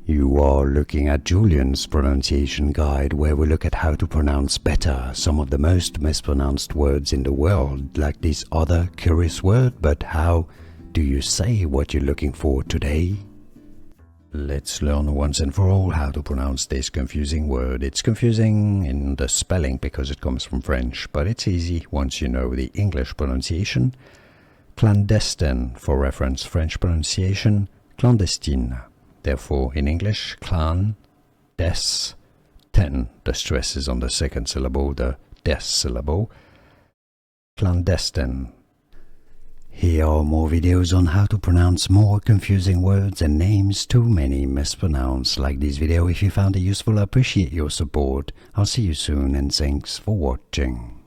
You are looking at Julian's pronunciation guide, where we look at how to pronounce better some of the most mispronounced words in the world, like this other curious word. But how do you say what you're looking for today? Let's learn once and for all how to pronounce this confusing word. It's confusing in the spelling because it comes from French, but it's easy once you know the English pronunciation. Clandestine, for reference, French pronunciation, clandestine. Therefore, in English, clan, des, ten. The stress is on the second syllable, the des syllable. Clandestine. Here are more videos on how to pronounce more confusing words and names too many mispronounced. Like this video if you found it useful. I appreciate your support. I'll see you soon and thanks for watching.